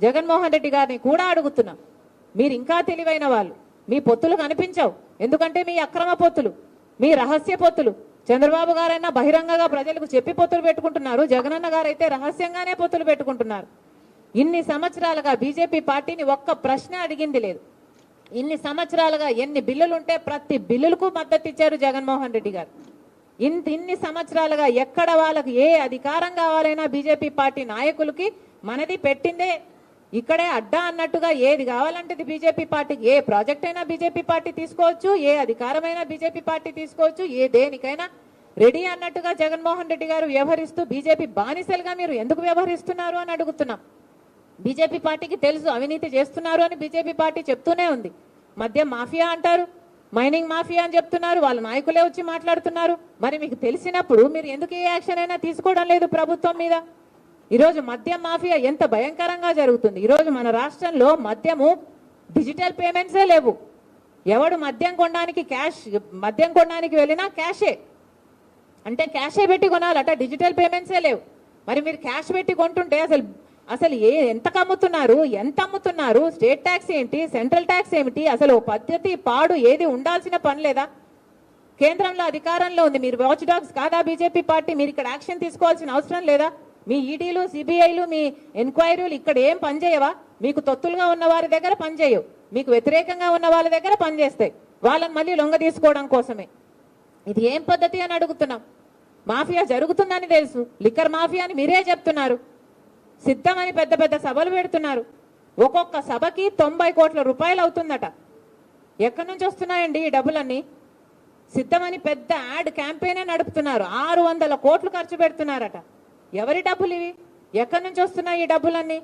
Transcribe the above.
జగన్మోహన్ రెడ్డి గారిని కూడా అడుగుతున్నాం, మీరు ఇంకా తెలివైన వాళ్ళు, మీ పొత్తులు కనిపించవు. ఎందుకంటే మీ అక్రమ పొత్తులు, మీ రహస్య పొత్తులు. చంద్రబాబు గారైనా బహిరంగంగా ప్రజలకు చెప్పి పొత్తులు పెట్టుకుంటున్నారు, జగనన్న గారైతే రహస్యంగానే పొత్తులు పెట్టుకుంటున్నారు. ఇన్ని సంవత్సరాలుగా బీజేపీ పార్టీని ఒక్క ప్రశ్న అడిగింది లేదు. ఇన్ని సంవత్సరాలుగా ఎన్ని బిల్లులు ఉంటే ప్రతి బిల్లులకు మద్దతు ఇచ్చారు జగన్మోహన్ రెడ్డి గారు. ఇన్ని సంవత్సరాలుగా ఎక్కడ వాళ్ళకి ఏ అధికారం కావాలైనా బీజేపీ పార్టీ నాయకులకి మనది పెట్టిందే ఇక్కడే అడ్డా అన్నట్టుగా ఏది కావాలంటే బీజేపీ పార్టీకి, ఏ ప్రాజెక్ట్ అయినా బీజేపీ పార్టీ తీసుకోవచ్చు, ఏ అధికారమైనా బీజేపీ పార్టీ తీసుకోవచ్చు, ఏ దేనికైనా రెడీ అన్నట్టుగా జగన్మోహన్ రెడ్డి గారు వ్యవహరిస్తూ బీజేపీ బానిసలుగా మీరు ఎందుకు వ్యవహరిస్తున్నారు అని అడుగుతున్నాం. బీజేపీ పార్టీకి తెలుసు అవినీతి చేస్తున్నారు అని బీజేపీ పార్టీ చెప్తూనే ఉంది. మద్యం మాఫియా అంటారు, మైనింగ్ మాఫియా అని చెప్తున్నారు, వాళ్ళ నాయకులే వచ్చి మాట్లాడుతున్నారు. మరి మీకు తెలిసినప్పుడు మీరు ఎందుకు ఏ యాక్షన్ అయినా తీసుకోవడం లేదు ప్రభుత్వం మీద? ఈరోజు మద్యం మాఫియా ఎంత భయంకరంగా జరుగుతుంది. ఈరోజు మన రాష్ట్రంలో మద్యము డిజిటల్ పేమెంట్సే లేవు. ఎవడు మద్యం కొనడానికి వెళ్ళినా క్యాషే, అంటే క్యాషే పెట్టి కొనాలట, డిజిటల్ పేమెంట్సే లేవు. మరి మీరు క్యాష్ పెట్టి కొంటుంటే అసలు ఎంత అమ్ముతున్నారు? స్టేట్ ట్యాక్స్ ఏంటి, సెంట్రల్ ట్యాక్స్ ఏమిటి? అసలు పద్ధతి పాడు ఏది ఉండాల్సిన పని లేదా? కేంద్రంలో అధికారంలో ఉంది, మీరు వాచ్ డాగ్స్ కాదా బీజేపీ పార్టీ? మీరు ఇక్కడ యాక్షన్ తీసుకోవాల్సిన అవసరం లేదా? మీ ఈడీలు, సిబిఐలు, మీ ఎంక్వైరీలు ఇక్కడ ఏం పనిచేయవా? మీకు తొత్తులుగా ఉన్న వారి దగ్గర పనిచేయవు, మీకు వ్యతిరేకంగా ఉన్న వాళ్ళ దగ్గర పనిచేస్తాయి, వాళ్ళని మళ్ళీ లొంగ తీసుకోవడం కోసమే. ఇది ఏం పద్ధతి అని అడుగుతున్నాం. మాఫియా జరుగుతుందని తెలుసు, లిక్కర్ మాఫియా అని మీరే చెప్తున్నారు. సిద్ధమని పెద్ద పెద్ద సభలు పెడుతున్నారు. ఒక్కొక్క సభకి 90 కోట్ల రూపాయలు అవుతుందట. ఎక్కడి నుంచి వస్తున్నాయండి ఈ డబ్బులన్నీ? సిద్ధమని పెద్ద యాడ్ క్యాంపెయినే నడుపుతున్నారు, 600 కోట్లు ఖర్చు పెడుతున్నారట. ఎవరి డబ్బులు ఇవి? ఎక్కడి నుంచి వస్తున్నాయి ఈ డబ్బులన్నీ?